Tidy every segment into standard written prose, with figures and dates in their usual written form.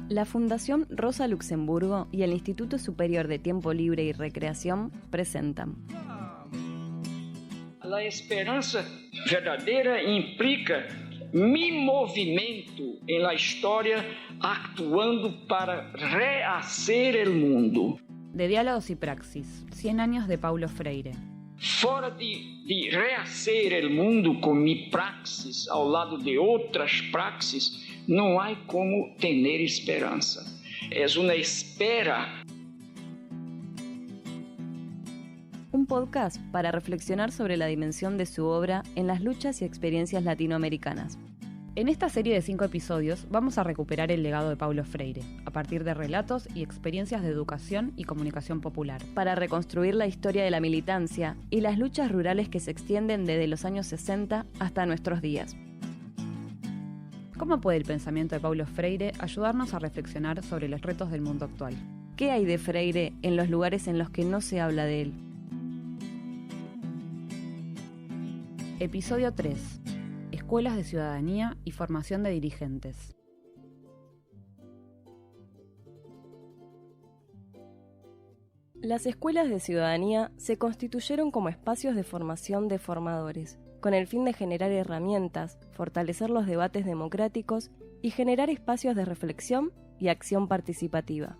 La Fundación Rosa Luxemburgo y el Instituto Superior de Tiempo Libre y Recreación presentan. La esperanza verdadeira implica mi movimento en la historia actuando para rehacer el mundo. De Diálogos y Praxis, 100 años de Paulo Freire. Fora de rehacer el mundo con mi praxis ao lado de outras praxis, não há como ter esperança. É uma espera. Un podcast para reflexionar sobre la dimensión de su obra en las luchas y experiencias latinoamericanas. En esta serie de 5 episodios vamos a recuperar el legado de Paulo Freire, a partir de relatos y experiencias de educación y comunicación popular. Para reconstruir la historia de la militancia y las luchas rurales que se extienden desde los años 60 hasta nuestros días. ¿Cómo puede el pensamiento de Paulo Freire ayudarnos a reflexionar sobre los retos del mundo actual? ¿Qué hay de Freire en los lugares en los que no se habla de él? Episodio 3. Escuelas de ciudadanía y formación de dirigentes. Las escuelas de ciudadanía se constituyeron como espacios de formación de formadores, con el fin de generar herramientas, fortalecer los debates democráticos y generar espacios de reflexión y acción participativa.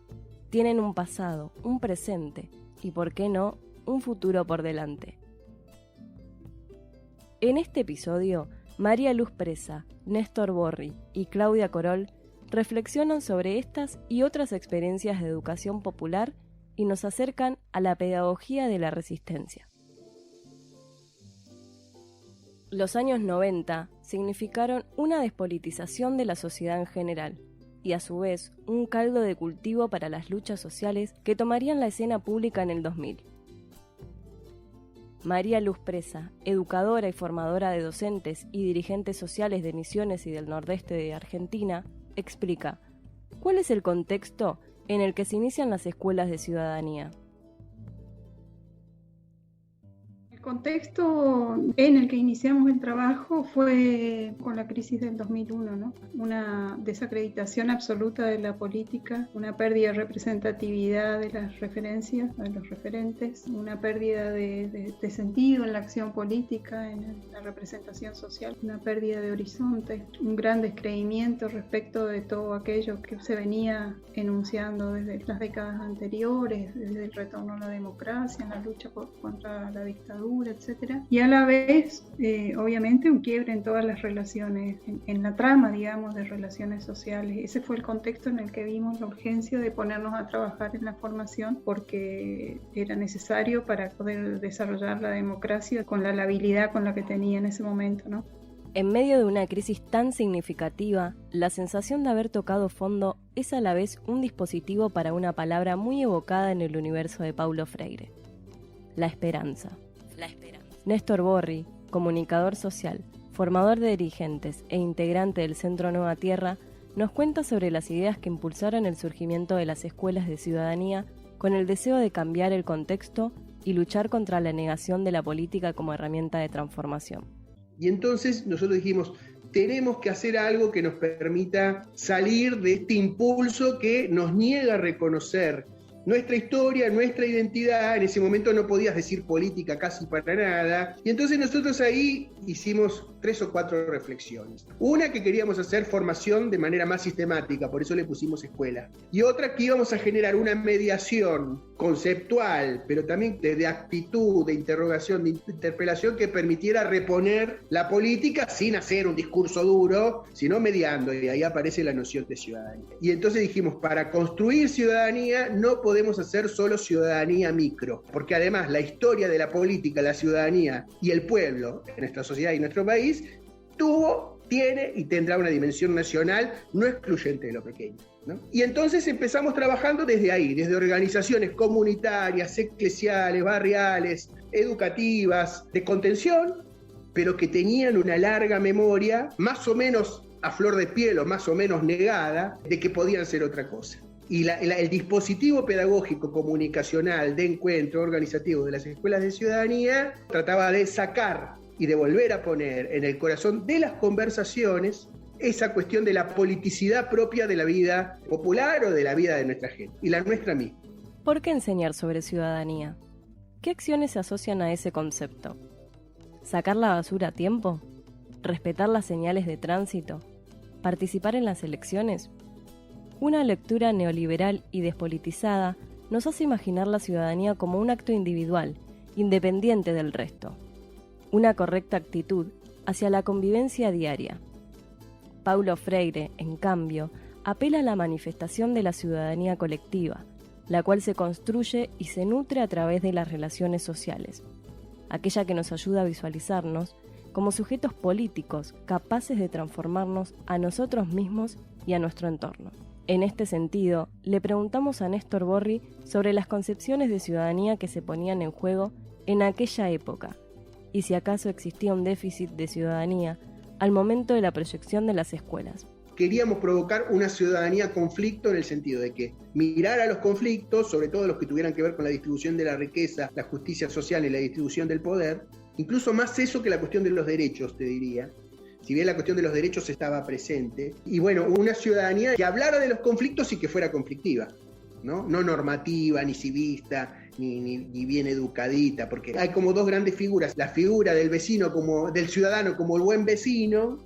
Tienen un pasado, un presente y, por qué no, un futuro por delante. En este episodio, María Luz Presa, Néstor Borri y Claudia Corol reflexionan sobre estas y otras experiencias de educación popular y nos acercan a la pedagogía de la resistencia. Los años 90 significaron una despolitización de la sociedad en general y a su vez un caldo de cultivo para las luchas sociales que tomarían la escena pública en el 2000. María Luz Presa, educadora y formadora de docentes y dirigentes sociales de Misiones y del Nordeste de Argentina, explica ¿cuál es el contexto en el que se inician las escuelas de ciudadanía? El contexto en el que iniciamos el trabajo fue con la crisis del 2001, ¿no? Una desacreditación absoluta de la política, una pérdida de representatividad de las referencias, de los referentes, una pérdida de sentido en la acción política, en la representación social, una pérdida de horizonte, un gran descreimiento respecto de todo aquello que se venía enunciando desde las décadas anteriores, desde el retorno a la democracia, en la lucha contra la dictadura, etcétera, y a la vez, obviamente, un quiebre en todas las relaciones, en la trama, digamos, de relaciones sociales. Ese fue el contexto en el que vimos la urgencia de ponernos a trabajar en la formación, porque era necesario para poder desarrollar la democracia con la labilidad con la que tenía en ese momento, ¿no? En medio de una crisis tan significativa, la sensación de haber tocado fondo es a la vez un dispositivo para una palabra muy evocada en el universo de Paulo Freire: la esperanza. Néstor Borri, comunicador social, formador de dirigentes e integrante del Centro Nueva Tierra, nos cuenta sobre las ideas que impulsaron el surgimiento de las escuelas de ciudadanía con el deseo de cambiar el contexto y luchar contra la negación de la política como herramienta de transformación. Y entonces nosotros dijimos, tenemos que hacer algo que nos permita salir de este impulso que nos niega a reconocer nuestra historia, nuestra identidad. En ese momento no podías decir política casi para nada. Y entonces nosotros ahí hicimos 3 o 4 reflexiones. Una, que queríamos hacer formación de manera más sistemática, por eso le pusimos escuela. Y otra, que íbamos a generar una mediación conceptual, pero también de actitud, de interrogación, de interpelación, que permitiera reponer la política sin hacer un discurso duro, sino mediando, y ahí aparece la noción de ciudadanía. Y entonces dijimos, para construir ciudadanía no podemos hacer solo ciudadanía micro, porque además la historia de la política, la ciudadanía y el pueblo en nuestra sociedad y nuestro país tiene y tendrá una dimensión nacional no excluyente de lo pequeño, ¿no? Y entonces empezamos trabajando desde ahí, desde organizaciones comunitarias, eclesiales, barriales, educativas, de contención, pero que tenían una larga memoria, más o menos a flor de piel o más o menos negada, de que podían ser otra cosa. Y el dispositivo pedagógico, comunicacional, de encuentro organizativo de las escuelas de ciudadanía trataba de sacar y de volver a poner en el corazón de las conversaciones esa cuestión de la politicidad propia de la vida popular o de la vida de nuestra gente, y la nuestra misma. ¿Por qué enseñar sobre ciudadanía? ¿Qué acciones se asocian a ese concepto? ¿Sacar la basura a tiempo? ¿Respetar las señales de tránsito? ¿Participar en las elecciones? Una lectura neoliberal y despolitizada nos hace imaginar la ciudadanía como un acto individual, independiente del resto. Una correcta actitud hacia la convivencia diaria. Paulo Freire, en cambio, apela a la manifestación de la ciudadanía colectiva, la cual se construye y se nutre a través de las relaciones sociales, aquella que nos ayuda a visualizarnos como sujetos políticos capaces de transformarnos a nosotros mismos y a nuestro entorno. En este sentido, le preguntamos a Néstor Borri sobre las concepciones de ciudadanía que se ponían en juego en aquella época, y si acaso existía un déficit de ciudadanía al momento de la proyección de las escuelas. Queríamos provocar una ciudadanía conflicto en el sentido de que mirar a los conflictos, sobre todo los que tuvieran que ver con la distribución de la riqueza, la justicia social y la distribución del poder, incluso más eso que la cuestión de los derechos, te diría, si bien la cuestión de los derechos estaba presente, y bueno, una ciudadanía que hablara de los conflictos y que fuera conflictiva, ¿no? No normativa, ni civista, ni bien educadita, porque hay como dos grandes figuras, la figura del vecino del ciudadano como el buen vecino,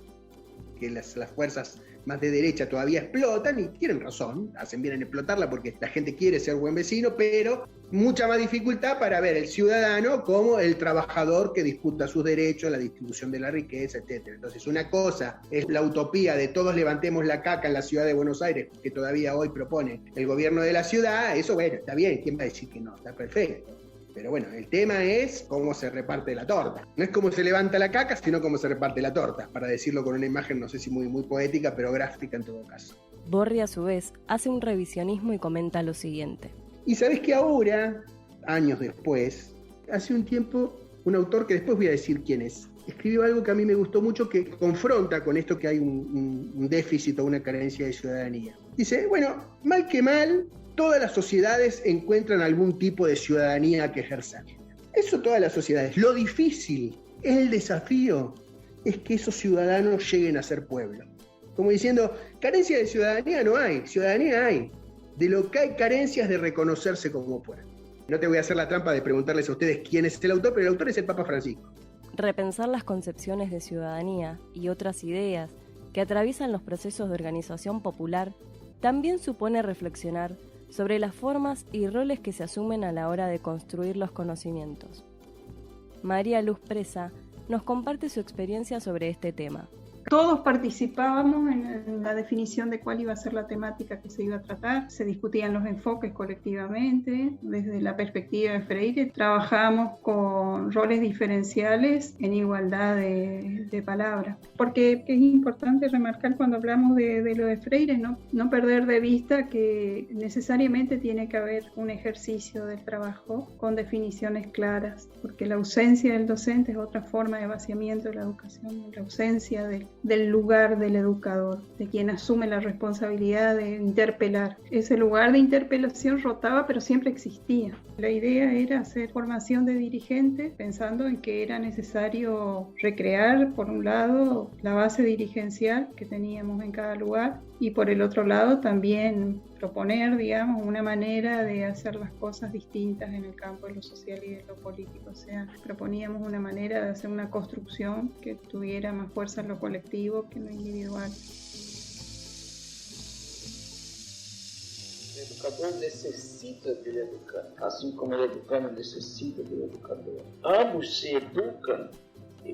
que las fuerzas más de derecha todavía explotan, y tienen razón, hacen bien en explotarla porque la gente quiere ser buen vecino, pero mucha más dificultad para ver el ciudadano como el trabajador que disputa sus derechos, la distribución de la riqueza, etc. Entonces, una cosa es la utopía de todos levantemos la caca en la ciudad de Buenos Aires, que todavía hoy propone el gobierno de la ciudad. Eso, bueno, está bien, ¿quién va a decir que no? Está perfecto. Pero bueno, el tema es cómo se reparte la torta. No es cómo se levanta la caca, sino cómo se reparte la torta, para decirlo con una imagen, no sé si muy poética, pero gráfica en todo caso. Borri, a su vez, hace un revisionismo y comenta lo siguiente. Y sabés que ahora, años después, hace un tiempo, un autor que después voy a decir quién es, escribió algo que a mí me gustó mucho, que confronta con esto que hay un déficit o una carencia de ciudadanía. Dice, bueno, mal que mal, todas las sociedades encuentran algún tipo de ciudadanía que ejercer. Eso todas las sociedades. Lo difícil, el desafío, es que esos ciudadanos lleguen a ser pueblo. Como diciendo, carencia de ciudadanía no hay, ciudadanía hay. De lo que hay carencias de reconocerse como pueblo. No te voy a hacer la trampa de preguntarles a ustedes quién es el autor, pero el autor es el Papa Francisco. Repensar las concepciones de ciudadanía y otras ideas que atraviesan los procesos de organización popular también supone reflexionar sobre las formas y roles que se asumen a la hora de construir los conocimientos. María Luz Presa nos comparte su experiencia sobre este tema. Todos participábamos en la definición de cuál iba a ser la temática que se iba a tratar, se discutían los enfoques colectivamente. Desde la perspectiva de Freire trabajábamos con roles diferenciales en igualdad de palabras, porque es importante remarcar cuando hablamos de lo de Freire, no perder de vista que necesariamente tiene que haber un ejercicio del trabajo con definiciones claras, porque la ausencia del docente es otra forma de vaciamiento de la educación, la ausencia del lugar del educador, de quien asume la responsabilidad de interpelar. Ese lugar de interpelación rotaba, pero siempre existía. La idea era hacer formación de dirigentes, pensando en que era necesario recrear, por un lado, la base dirigencial que teníamos en cada lugar, y por el otro lado también proponer, digamos, una manera de hacer las cosas distintas en el campo de lo social y de lo político. O sea, proponíamos una manera de hacer una construcción que tuviera más fuerza en lo colectivo que en lo individual. O educador necessita do educando, assim como o educando necessita do educador. Ambos se educam,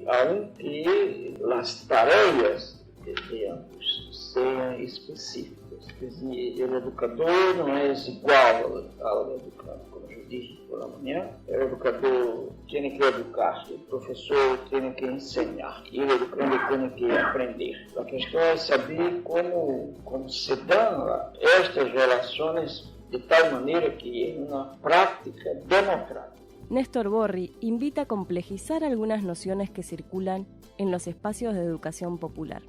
aunque as tarefas de ambos sejam específicas. Quer dizer, o educador não é igual ao educando, como eu disse pela manhã. O educador tem que educar, o professor tem que ensinar, e o educando tem que aprender. A questão é saber como se dão estas relações de tal maneira que é uma prática democrática. Néstor Borri invita a complejizar algunas nociones que circulan en los espacios de educación popular.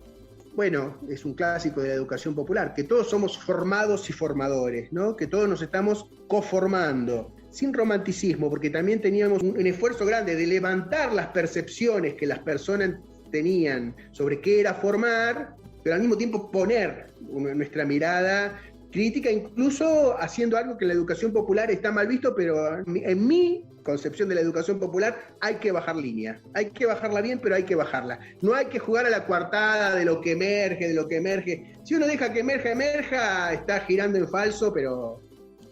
Bueno, es un clásico de la educación popular, que todos somos formados y formadores, ¿no? Que todos nos estamos coformando, sin romanticismo, porque también teníamos un esfuerzo grande de levantar las percepciones que las personas tenían sobre qué era formar, pero al mismo tiempo poner nuestra mirada crítica, incluso haciendo algo que en la educación popular está mal visto, pero en mi concepción de la educación popular hay que bajar línea. Hay que bajarla bien, pero hay que bajarla. No hay que jugar a la coartada de lo que emerge. Si uno deja que emerja, está girando en falso, pero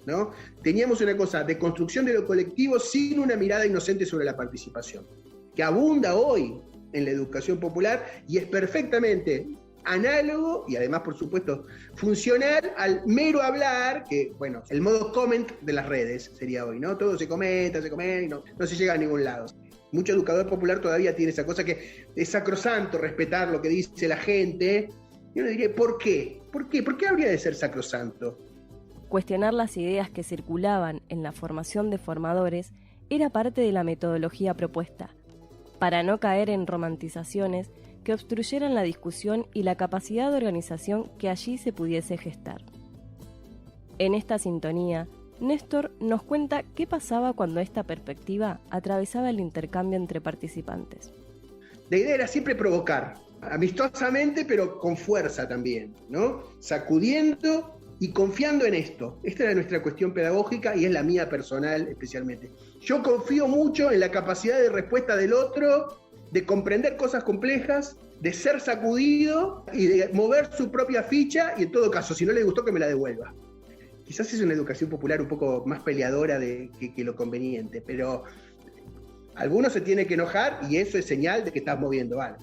¿no? Teníamos una cosa de construcción de lo colectivo sin una mirada inocente sobre la participación, que abunda hoy en la educación popular y es perfectamente análogo y además, por supuesto, funcional al mero hablar, que, bueno, el modo comment de las redes sería hoy, ¿no? Todo se comenta y no se llega a ningún lado. Mucho educador popular todavía tiene esa cosa que es sacrosanto respetar lo que dice la gente. Y uno diría, ¿por qué? ¿Por qué? ¿Por qué habría de ser sacrosanto? Cuestionar las ideas que circulaban en la formación de formadores era parte de la metodología propuesta, para no caer en romantizaciones que obstruyeran la discusión y la capacidad de organización que allí se pudiese gestar. En esta sintonía, Néstor nos cuenta qué pasaba cuando esta perspectiva atravesaba el intercambio entre participantes. La idea era siempre provocar, amistosamente, pero con fuerza también, ¿no? Sacudiendo y confiando en esto. Esta era nuestra cuestión pedagógica y es la mía personal especialmente. Yo confío mucho en la capacidad de respuesta del otro, de comprender cosas complejas, de ser sacudido y de mover su propia ficha y en todo caso, si no le gustó, que me la devuelva. Quizás es una educación popular un poco más peleadora que lo conveniente, pero algunos se tienen que enojar y eso es señal de que estás moviendo algo.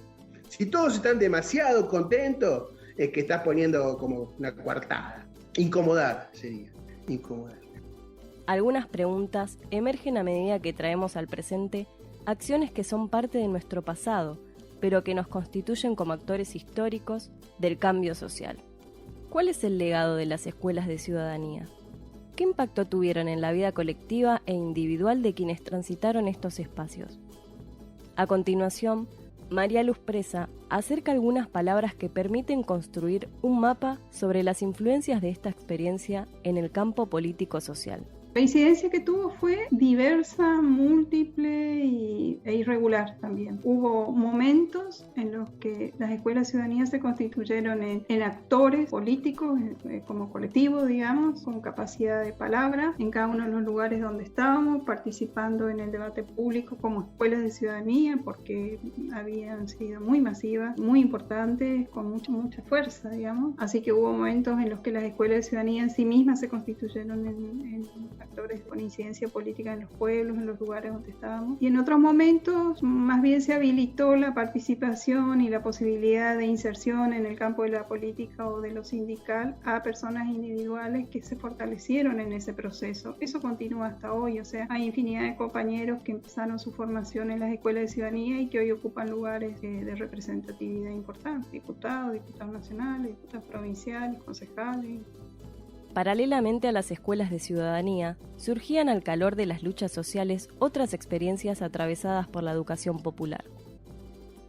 Si todos están demasiado contentos, es que estás poniendo como una coartada. Incomodar sería, incomodar. Algunas preguntas emergen a medida que traemos al presente acciones que son parte de nuestro pasado, pero que nos constituyen como actores históricos del cambio social. ¿Cuál es el legado de las escuelas de ciudadanía? ¿Qué impacto tuvieron en la vida colectiva e individual de quienes transitaron estos espacios? A continuación, María Luz Presa acerca algunas palabras que permiten construir un mapa sobre las influencias de esta experiencia en el campo político-social. La incidencia que tuvo fue diversa, múltiple e irregular también. Hubo momentos en los que las escuelas de ciudadanía se constituyeron en actores políticos, como colectivo, digamos, con capacidad de palabra, en cada uno de los lugares donde estábamos, participando en el debate público como escuelas de ciudadanía, porque habían sido muy masivas, muy importantes, con mucha fuerza, digamos. Así que hubo momentos en los que las escuelas de ciudadanía en sí mismas se constituyeron en actores con incidencia política en los pueblos, en los lugares donde estábamos. Y en otros momentos más bien se habilitó la participación y la posibilidad de inserción en el campo de la política o de lo sindical a personas individuales que se fortalecieron en ese proceso. Eso continúa hasta hoy, o sea, hay infinidad de compañeros que empezaron su formación en las escuelas de ciudadanía y que hoy ocupan lugares de representatividad importantes, diputados nacionales, diputados provinciales, concejales. Paralelamente a las escuelas de ciudadanía, surgían al calor de las luchas sociales otras experiencias atravesadas por la educación popular.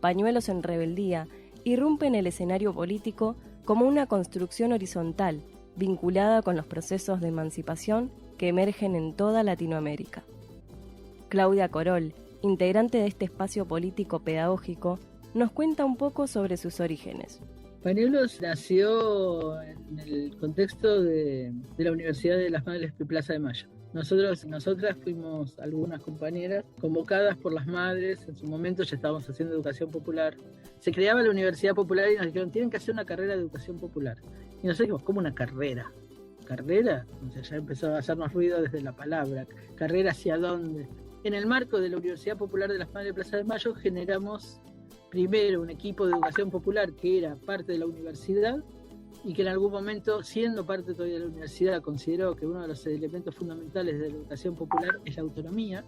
Pañuelos en Rebeldía irrumpe en el escenario político como una construcción horizontal vinculada con los procesos de emancipación que emergen en toda Latinoamérica. Claudia Corol, integrante de este espacio político pedagógico, nos cuenta un poco sobre sus orígenes. Pañuelos nació en el contexto de la Universidad de las Madres de Plaza de Mayo. Nosotras fuimos algunas compañeras convocadas por las madres. En su momento ya estábamos haciendo educación popular. Se creaba la Universidad Popular y nos dijeron, tienen que hacer una carrera de educación popular. Y nosotros dijimos, ¿cómo una carrera? ¿Carrera? O sea, ya empezó a hacernos ruido desde la palabra. ¿Carrera hacia dónde? En el marco de la Universidad Popular de las Madres de Plaza de Mayo generamos primero un equipo de educación popular que era parte de la universidad y que en algún momento, siendo parte todavía de la universidad, consideró que uno de los elementos fundamentales de la educación popular es la autonomía.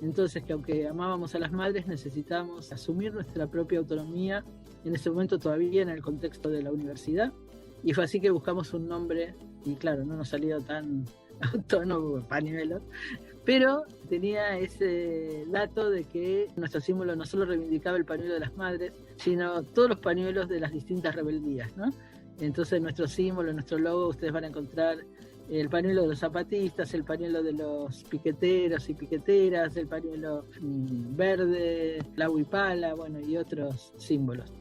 Entonces, que aunque amábamos a las madres, necesitábamos asumir nuestra propia autonomía, en ese momento todavía en el contexto de la universidad. Y fue así que buscamos un nombre, y claro, no nos salió tan autónomo, Pañuelos, pero tenía ese dato de que nuestro símbolo no solo reivindicaba el pañuelo de las madres, sino todos los pañuelos de las distintas rebeldías, ¿no? Entonces nuestro símbolo, nuestro logo, ustedes van a encontrar el pañuelo de los zapatistas, el pañuelo de los piqueteros y piqueteras, el pañuelo verde, la huipala, bueno, y otros símbolos.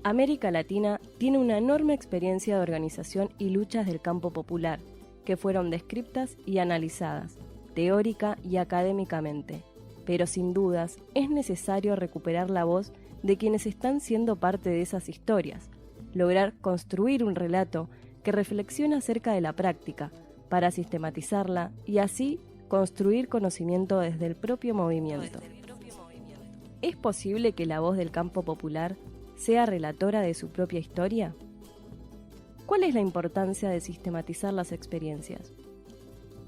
América Latina tiene una enorme experiencia de organización y luchas del campo popular, que fueron descriptas y analizadas, teórica y académicamente. Pero sin dudas es necesario recuperar la voz de quienes están siendo parte de esas historias, lograr construir un relato que reflexione acerca de la práctica, para sistematizarla y así construir conocimiento desde el propio movimiento. ¿Es posible que la voz del campo popular sea relatora de su propia historia? ¿Cuál es la importancia de sistematizar las experiencias?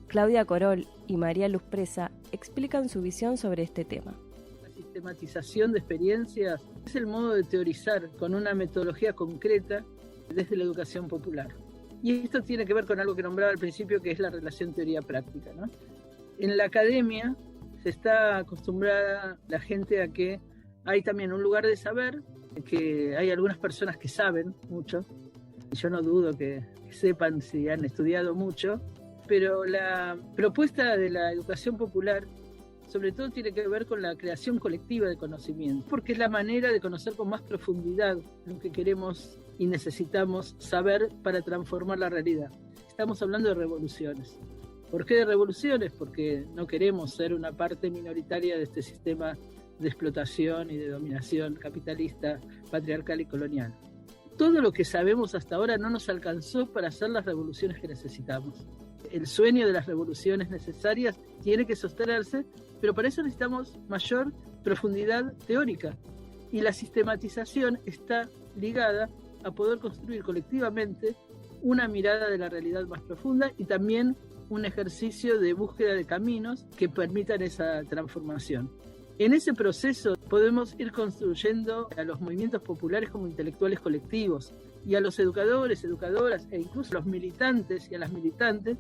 Claudia Corol y María Luz Presa explican su visión sobre este tema. La sistematización de experiencias es el modo de teorizar con una metodología concreta desde la educación popular. Y esto tiene que ver con algo que nombraba al principio, que es la relación teoría-práctica, ¿no? En la academia se está acostumbrada la gente a que hay también un lugar de saber, que hay algunas personas que saben mucho. Yo no dudo que sepan si han estudiado mucho, pero la propuesta de la educación popular sobre todo tiene que ver con la creación colectiva de conocimiento, porque es la manera de conocer con más profundidad lo que queremos y necesitamos saber para transformar la realidad. Estamos hablando de revoluciones. ¿Por qué de revoluciones? Porque no queremos ser una parte minoritaria de este sistema de explotación y de dominación capitalista, patriarcal y colonial. Todo lo que sabemos hasta ahora no nos alcanzó para hacer las revoluciones que necesitamos. El sueño de las revoluciones necesarias tiene que sostenerse, pero para eso necesitamos mayor profundidad teórica. Y la sistematización está ligada a poder construir colectivamente una mirada de la realidad más profunda y también un ejercicio de búsqueda de caminos que permitan esa transformación. En ese proceso podemos ir construyendo a los movimientos populares como intelectuales colectivos y a los educadores, educadoras e incluso a los militantes y a las militantes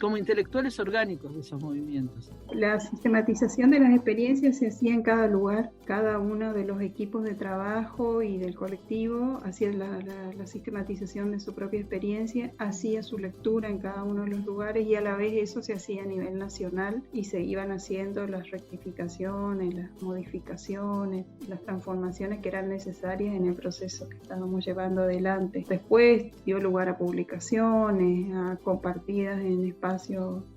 como intelectuales orgánicos de esos movimientos. La sistematización de las experiencias se hacía en cada lugar, cada uno de los equipos de trabajo y del colectivo hacía la sistematización de su propia experiencia, hacía su lectura en cada uno de los lugares y a la vez eso se hacía a nivel nacional y se iban haciendo las rectificaciones, las modificaciones, las transformaciones que eran necesarias en el proceso que estábamos llevando adelante. Después dio lugar a publicaciones, a compartidas en espacios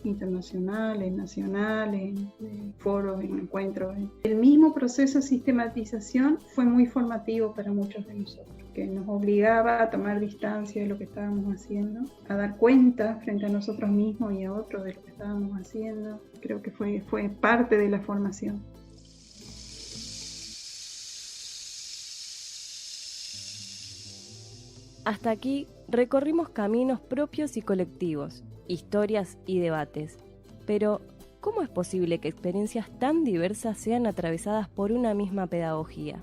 internacionales, nacionales, en foros, en encuentros. El mismo proceso de sistematización fue muy formativo para muchos de nosotros, que nos obligaba a tomar distancia de lo que estábamos haciendo, a dar cuenta frente a nosotros mismos y a otros de lo que estábamos haciendo. Creo que fue parte de la formación. Hasta aquí recorrimos caminos propios y colectivos, historias y debates. Pero, ¿cómo es posible que experiencias tan diversas sean atravesadas por una misma pedagogía?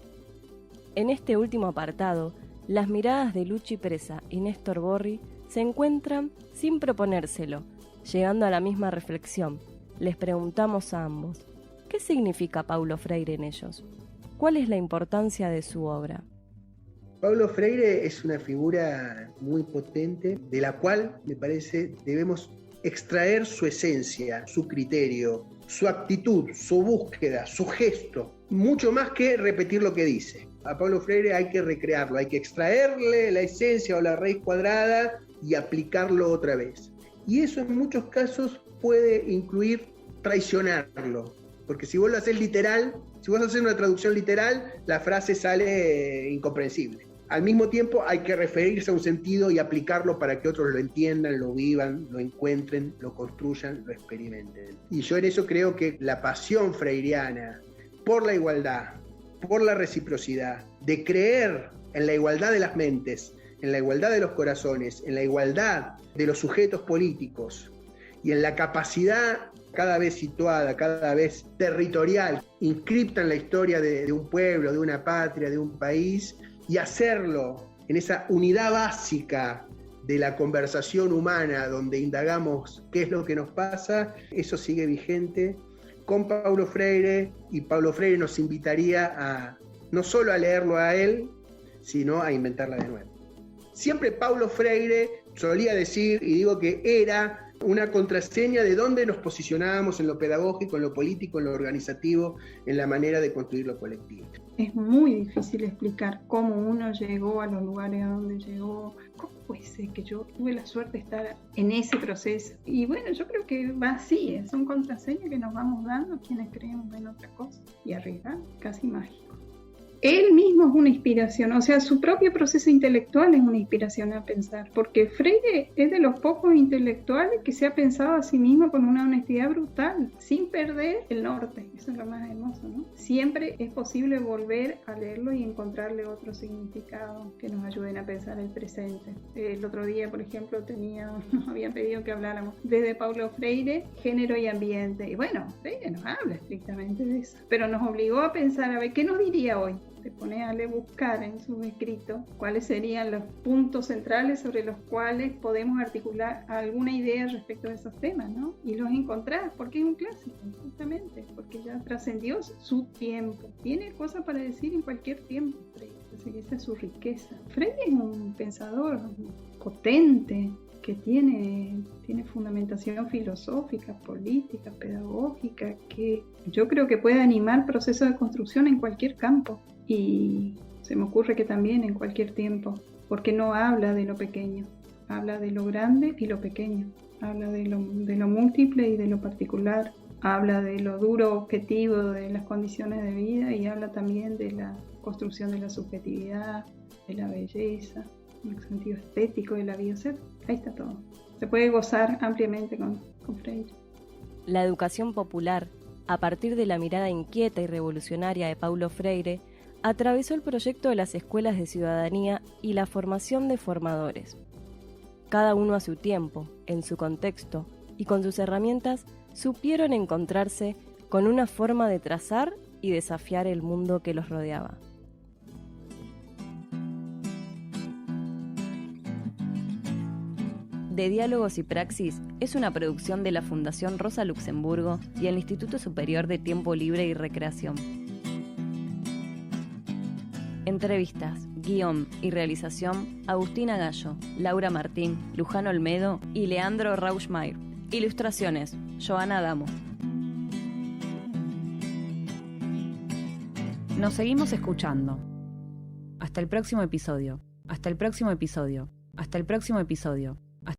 En este último apartado, las miradas de Luchi Presa y Néstor Borri se encuentran sin proponérselo, llegando a la misma reflexión. Les preguntamos a ambos, ¿qué significa Paulo Freire en ellos? ¿Cuál es la importancia de su obra? Paulo Freire es una figura muy potente, de la cual, me parece, debemos extraer su esencia, su criterio, su actitud, su búsqueda, su gesto, mucho más que repetir lo que dice. A Paulo Freire hay que recrearlo, hay que extraerle la esencia o la raíz cuadrada y aplicarlo otra vez. Y eso en muchos casos puede incluir traicionarlo, porque si vos lo haces literal, si vos haces una traducción literal, la frase sale incomprensible. Al mismo tiempo hay que referirse a un sentido y aplicarlo para que otros lo entiendan, lo vivan, lo encuentren, lo construyan, lo experimenten. Y yo en eso creo que la pasión freiriana por la igualdad, por la reciprocidad, de creer en la igualdad de las mentes, en la igualdad de los corazones, en la igualdad de los sujetos políticos y en la capacidad cada vez situada, cada vez territorial, inscripta en la historia de un pueblo, de una patria, de un país, y hacerlo en esa unidad básica de la conversación humana donde indagamos qué es lo que nos pasa, eso sigue vigente con Paulo Freire, y Paulo Freire nos invitaría a no solo a leerlo a él, sino a inventarla de nuevo. Siempre Paulo Freire solía decir, y digo que era una contraseña de dónde nos posicionábamos en lo pedagógico, en lo político, en lo organizativo, en la manera de construir lo colectivo. Es muy difícil explicar cómo uno llegó a los lugares a donde llegó. ¿Cómo puede ser que yo tuve la suerte de estar en ese proceso? Y bueno, yo creo que va así, son contraseñas que nos vamos dando quienes creemos en otra cosa y arriesgar, casi mágico. Él mismo es una inspiración, o sea, su propio proceso intelectual es una inspiración a pensar, porque Freire es de los pocos intelectuales que se ha pensado a sí mismo con una honestidad brutal, sin perder el norte. Eso es lo más hermoso, ¿no? Siempre es posible volver a leerlo y encontrarle otro significado que nos ayuden a pensar el presente. El otro día, por ejemplo, nos habían pedido que habláramos desde Paulo Freire, género y ambiente. Y bueno, Freire nos habla estrictamente de eso, pero nos obligó a pensar, a ver, ¿qué nos diría hoy? Se pone a buscar en sus escritos cuáles serían los puntos centrales sobre los cuales podemos articular alguna idea respecto de esos temas, ¿no? Y los encontrás, porque es un clásico, justamente, porque ya trascendió su tiempo. Tiene cosas para decir en cualquier tiempo, Freire. Así que esa es su riqueza. Freire es un pensador potente, que tiene fundamentación filosófica, política, pedagógica, que yo creo que puede animar procesos de construcción en cualquier campo. Y se me ocurre que también en cualquier tiempo, porque no habla de lo pequeño, habla de lo grande y lo pequeño, habla de lo múltiple y de lo particular, habla de lo duro objetivo de las condiciones de vida y habla también de la construcción de la subjetividad, de la belleza, en el sentido estético de la vida. O sea, ahí está todo. Se puede gozar ampliamente con Freire. La educación popular, a partir de la mirada inquieta y revolucionaria de Paulo Freire, atravesó el proyecto de las escuelas de ciudadanía y la formación de formadores. Cada uno a su tiempo, en su contexto y con sus herramientas, supieron encontrarse con una forma de trazar y desafiar el mundo que los rodeaba. De Diálogos y Praxis es una producción de la Fundación Rosa Luxemburgo y el Instituto Superior de Tiempo Libre y Recreación. Entrevistas, guión y realización: Agustina Gallo, Laura Martín, Luján Olmedo y Leandro Rauschmayr. Ilustraciones: Joana Adamo. Nos seguimos escuchando. Hasta el próximo episodio. Hasta el próximo episodio. Hasta el próximo episodio.